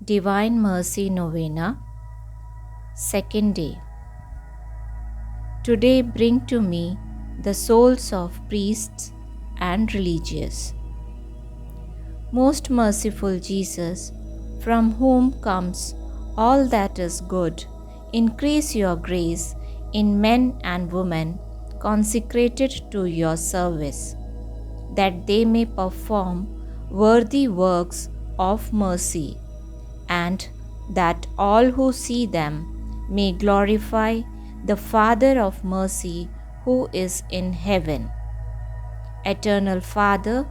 Divine Mercy Novena, second day. Today bring to me the souls of priests and religious. Most merciful Jesus, from whom comes all that is good, increase your grace in men and women consecrated to your service, that they may perform worthy works of mercy, and that all who see them may glorify the Father of mercy who is in heaven. Eternal Father,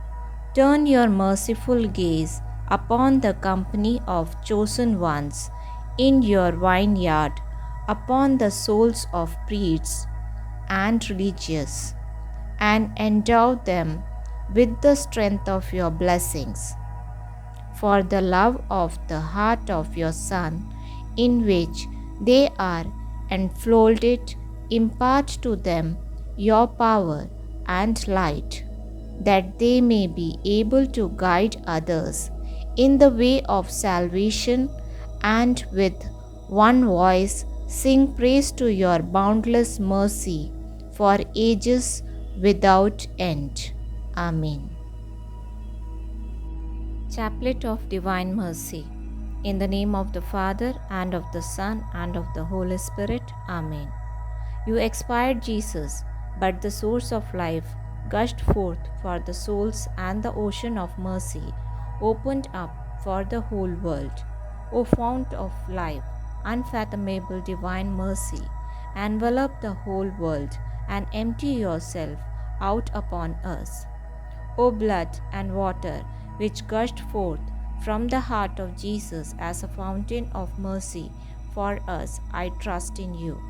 turn your merciful gaze upon the company of chosen ones in your vineyard, upon the souls of priests and religious, and endow them with the strength of your blessings. For the love of the heart of your Son, in which they are enfolded, impart to them your power and light, that they may be able to guide others in the way of salvation, and with one voice sing praise to your boundless mercy for ages without end. Amen. Chaplet of Divine Mercy. In the name of the Father, and of the Son, and of the Holy Spirit. Amen. You expired, Jesus, but the source of life gushed forth for the souls, and the ocean of mercy opened up for the whole world. O fount of life, unfathomable divine mercy, envelop the whole world and empty yourself out upon us. O blood and water, which gushed forth from the heart of Jesus as a fountain of mercy for us, I trust in you.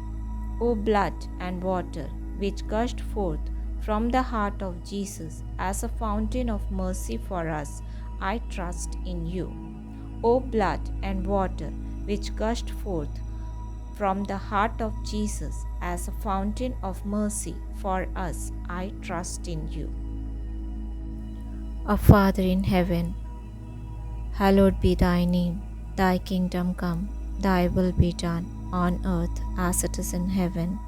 O blood and water, which gushed forth from the heart of Jesus as a fountain of mercy for us, I trust in you. O blood and water, which gushed forth from the heart of Jesus as a fountain of mercy for us, I trust in you. Our Father in heaven, hallowed be thy name. Thy kingdom come, thy will be done, on earth as it is in heaven.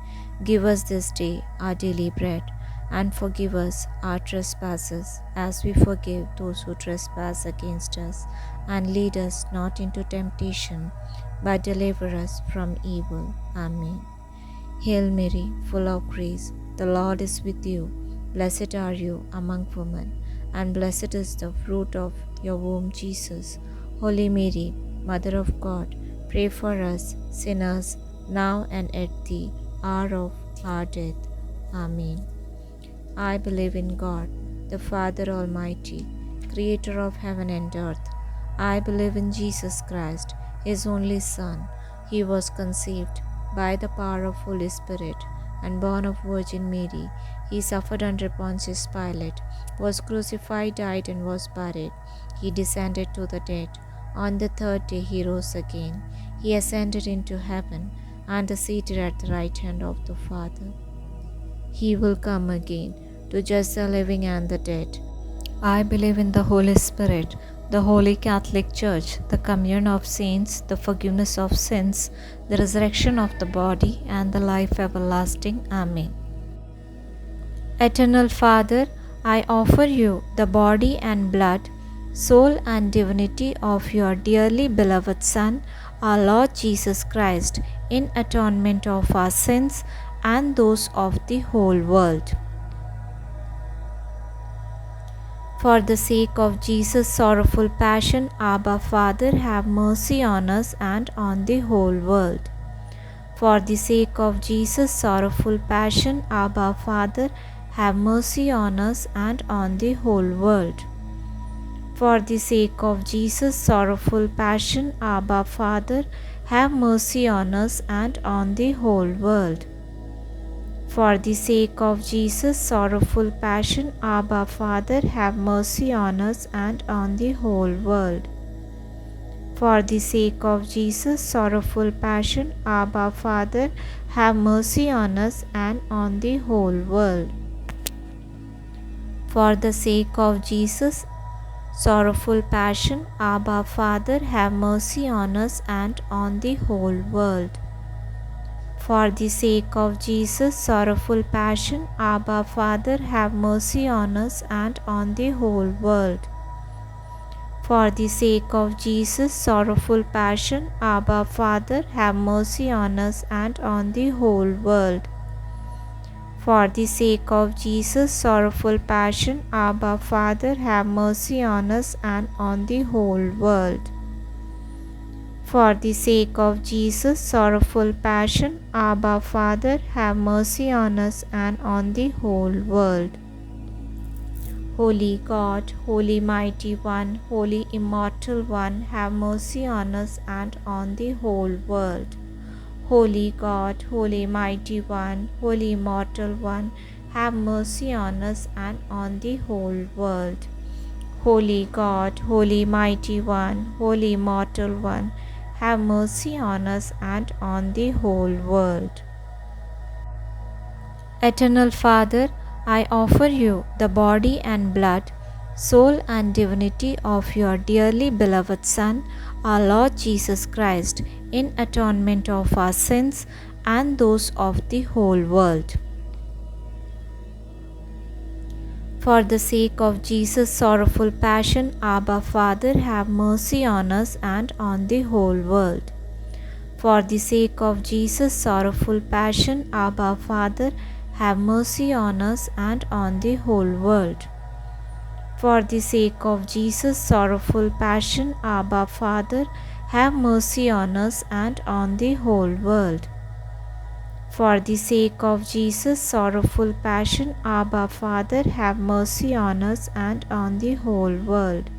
Give us this day our daily bread, and forgive us our trespasses, as we forgive those who trespass against us. And lead us not into temptation, but deliver us from evil. Amen. Hail Mary, full of grace, the Lord is with you. Blessed are you among women, and blessed is the fruit of your womb, Jesus. Holy Mary, Mother of God, pray for us sinners, now and at the hour of our death. Amen. I believe in God, the Father Almighty, creator of heaven and earth. I believe in Jesus Christ, his only Son. He was conceived by the power of Holy Spirit and born of Virgin Mary. He suffered under Pontius Pilate, was crucified, died, and was buried. He descended to the dead. On the third day he rose again. He ascended into heaven and is seated at the right hand of the Father. He will come again to judge the living and the dead. I believe in the Holy Spirit, the Holy Catholic Church, the communion of saints, the forgiveness of sins, the resurrection of the body, and the life everlasting. Amen. Eternal Father, I offer you the body and blood, soul and divinity of your dearly beloved Son, our Lord Jesus Christ, in atonement of our sins and those of the whole world. For the sake of Jesus' sorrowful passion, Abba Father, have mercy on us and on the whole world. For the sake of Jesus' sorrowful passion, Abba Father, have mercy on us and on the whole world. For the sake of Jesus' sorrowful passion, Abba Father, have mercy on us and on the whole world. For the sake of Jesus' sorrowful passion, Abba Father, have mercy on us and on the whole world. For the sake of Jesus' sorrowful passion, Abba Father, have mercy on us and on the whole world. For the sake of Jesus' sorrowful passion, Abba Father, have mercy on us and on the whole world. For the sake of Jesus' sorrowful passion, Abba Father, have mercy on us and on the whole world. For the sake of Jesus' sorrowful passion, Abba Father, have mercy on us and on the whole world. For the sake of Jesus' sorrowful passion, Abba Father, have mercy on us and on the whole world. For the sake of Jesus' sorrowful passion, Abba Father, have mercy on us and on the whole world. Holy God, Holy Mighty One, Holy Immortal One, have mercy on us and on the whole world. Holy God, Holy Mighty One, Holy Immortal One, have mercy on us and on the whole world. Holy God, Holy Mighty One, Holy Immortal One, have mercy on us and on the whole world. Eternal Father, I offer you the body and blood, soul and divinity of your dearly beloved Son, our Lord Jesus Christ, in atonement of our sins and those of the whole world. For the sake of Jesus' sorrowful passion, Abba Father, have mercy on us and on the whole world. For the sake of Jesus' sorrowful passion, Abba Father, have mercy on us and on the whole world. For the sake of Jesus' sorrowful passion, Abba Father, have mercy on us and on the whole world. For the sake of Jesus' sorrowful passion, Abba Father, have mercy on us and on the whole world.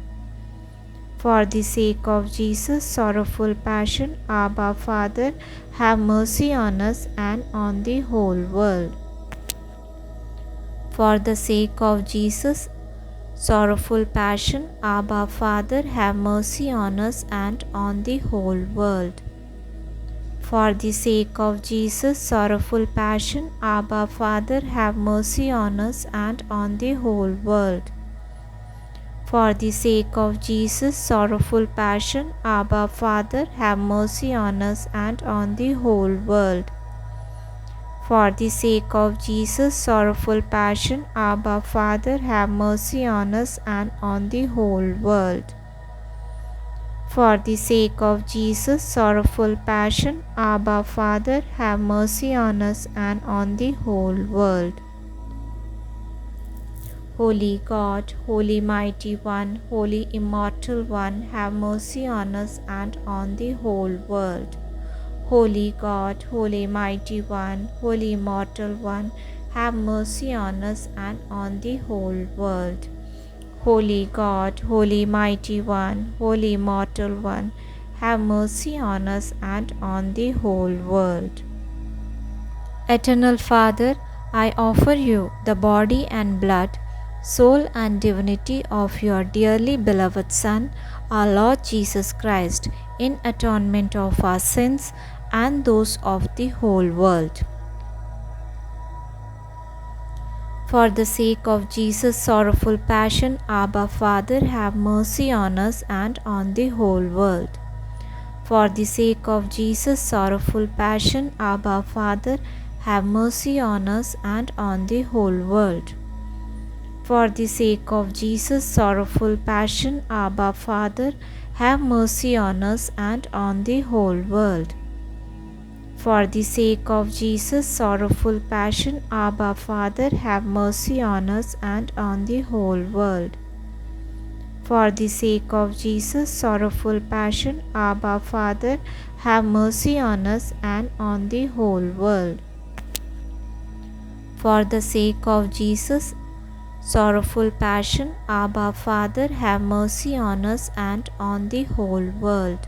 For the sake of Jesus' sorrowful passion, Abba Father, have mercy on us and on the whole world. For the sake of Jesus' sorrowful passion, Abba Father, have mercy on us and on the whole world. For the sake of Jesus' sorrowful passion, Abba Father, have mercy on us and on the whole world. For the sake of Jesus' sorrowful passion, Abba Father, have mercy on us and on the whole world. For the sake of Jesus' sorrowful passion, Abba Father, have mercy on us and on the whole world. For the sake of Jesus' sorrowful passion, Abba Father, have mercy on us and on the whole world. Holy God, Holy Mighty One, Holy Immortal One, have mercy on us and on the whole world. Holy God, Holy Mighty One, Holy Immortal One, have mercy on us and on the whole world. Holy God, Holy Mighty One, Holy Immortal One, have mercy on us and on the whole world. Eternal Father, I offer you the body and blood, soul and divinity of your dearly beloved Son, our Lord Jesus Christ, in atonement of our sins and those of the whole world. For the sake of Jesus' sorrowful passion, Abba Father, have mercy on us and on the whole world. For the sake of Jesus' sorrowful passion, Abba Father, have mercy on us and on the whole world. For the sake of Jesus' sorrowful passion, Abba Father, have mercy on us and on the whole world. For the sake of Jesus' sorrowful passion, Abba Father, have mercy on us and on the whole world. For the sake of Jesus' sorrowful passion, Abba Father, have mercy on us and on the whole world. For the sake of Jesus' sorrowful passion, Abba Father, have mercy on us and on the whole world.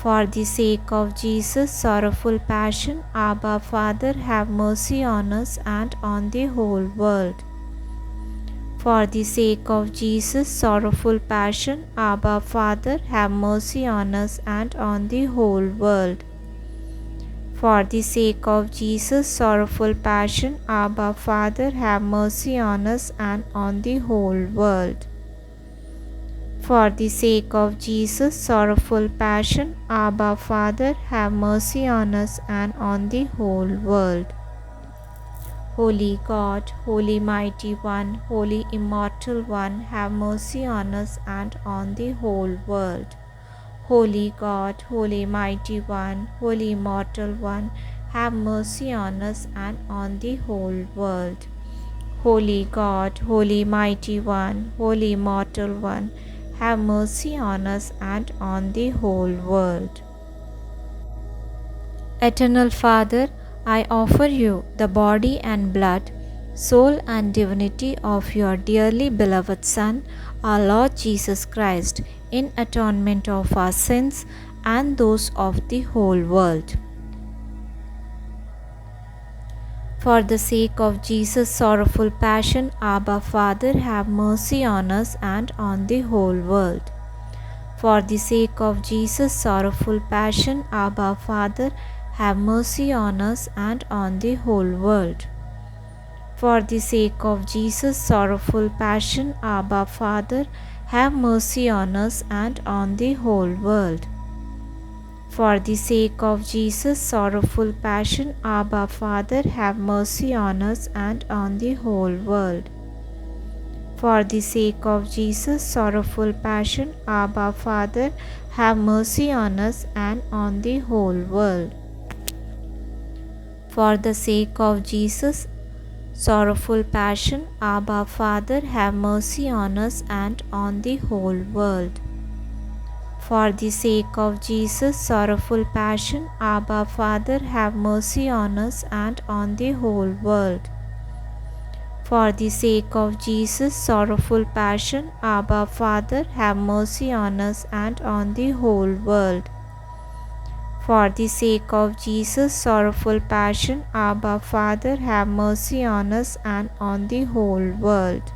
For the sake of Jesus' sorrowful passion, Abba Father, have mercy on us and on the whole world. For the sake of Jesus' sorrowful passion, Abba Father, have mercy on us and on the whole world. For the sake of Jesus' sorrowful passion, Abba Father, have mercy on us and on the whole world. For the sake of Jesus' sorrowful passion, Abba Father, have mercy on us and on the whole world. Holy God, Holy Mighty One, Holy Immortal One, have mercy on us and on the whole world. Holy God, Holy Mighty One, Holy Immortal One, have mercy on us and on the whole world. Holy God, Holy Mighty One, Holy Immortal One, have mercy on us and on the whole world. Eternal Father, I offer you the body and blood, soul and divinity of your dearly beloved Son, our Lord Jesus Christ, in atonement of our sins and those of the whole world. For the sake of Jesus' sorrowful passion, Abba Father, have mercy on us and on the whole world. For the sake of Jesus' sorrowful passion, Abba Father, have mercy on us and on the whole world. For the sake of Jesus' sorrowful passion, Abba Father, have mercy on us and on the whole world. For the sake of Jesus' sorrowful passion, Abba Father, have mercy on us and on the whole world. For the sake of Jesus' sorrowful passion, Abba Father, have mercy on us and on the whole world. For the sake of Jesus' sorrowful passion, Abba Father, have mercy on us and on the whole world. For the sake of Jesus' sorrowful passion, Abba Father, have mercy on us and on the whole world. For the sake of Jesus' sorrowful passion, Abba Father, have mercy on us and on the whole world. For the sake of Jesus' sorrowful passion, Abba Father, have mercy on us and on the whole world.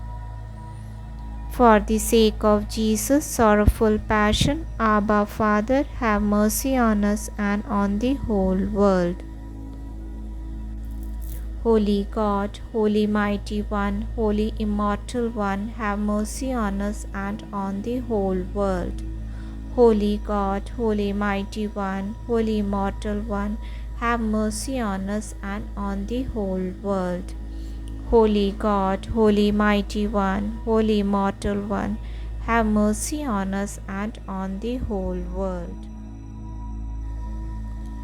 For the sake of Jesus' sorrowful passion, Abba Father, have mercy on us and on the whole world. Holy God, Holy Mighty One, Holy Immortal One, have mercy on us and on the whole world. Holy God, Holy Mighty One, Holy Immortal One, have mercy on us and on the whole world. Holy God, Holy Mighty One, Holy Immortal One, have mercy on us and on the whole world.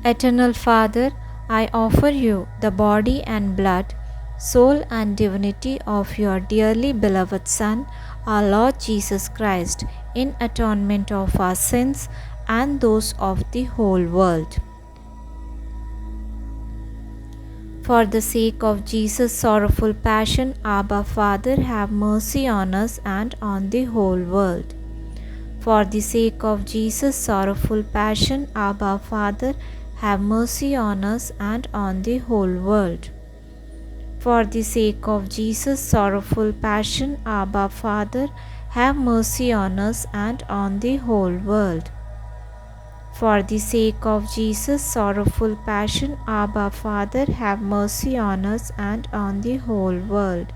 Eternal Father, I offer you the body and blood, soul and divinity of your dearly beloved Son, our Lord Jesus Christ, in atonement of our sins and those of the whole world. For the sake of Jesus' sorrowful passion, Abba Father, have mercy on us and on the whole world. For the sake of Jesus' sorrowful passion, Abba Father, have mercy on us and on the whole world. For the sake of Jesus' sorrowful passion, Abba Father, have mercy on us and on the whole world. For the sake of Jesus' sorrowful passion, Abba Father, have mercy on us and on the whole world.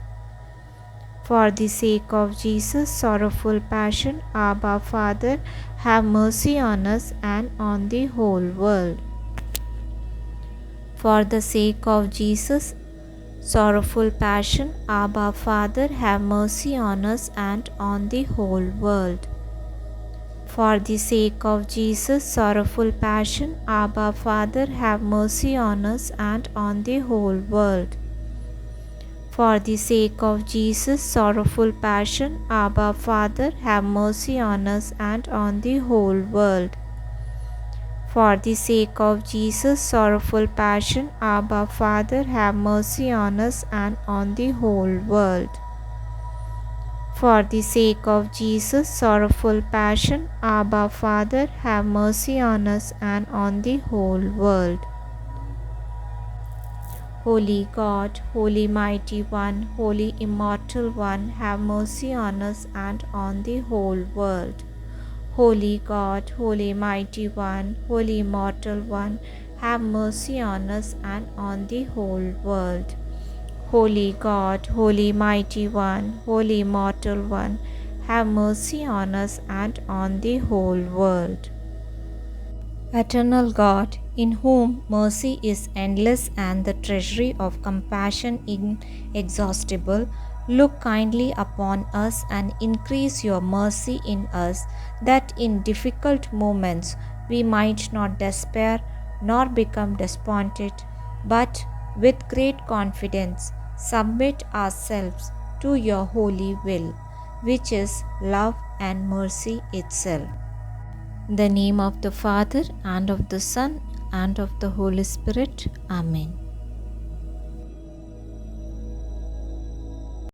For the sake of Jesus' sorrowful passion, Abba Father, have mercy on us and on the whole world. For the sake of Jesus' sorrowful passion, Abba Father, have mercy on us and on the whole world. For the sake of Jesus' sorrowful passion, Abba Father, have mercy on us and on the whole world. For the sake of Jesus' sorrowful passion, Abba Father, have mercy on us and on the whole world. For the sake of Jesus' sorrowful passion, Abba Father, have mercy on us and on the whole world. For the sake of Jesus' sorrowful passion, Abba Father, have mercy on us and on the whole world. Holy God, Holy Mighty One, Holy Immortal One, have mercy on us and on the whole world. Holy God, Holy Mighty One, Holy Immortal One, have mercy on us and on the whole world. Holy God, Holy Mighty One, Holy Immortal One, have mercy on us and on the whole world. Eternal God, in whom mercy is endless and the treasury of compassion inexhaustible, look kindly upon us and increase your mercy in us, that in difficult moments we might not despair nor become despondent, but with great confidence submit ourselves to your holy will, which is love and mercy itself. In the name of the Father, and of the Son, and of the Holy Spirit. Amen.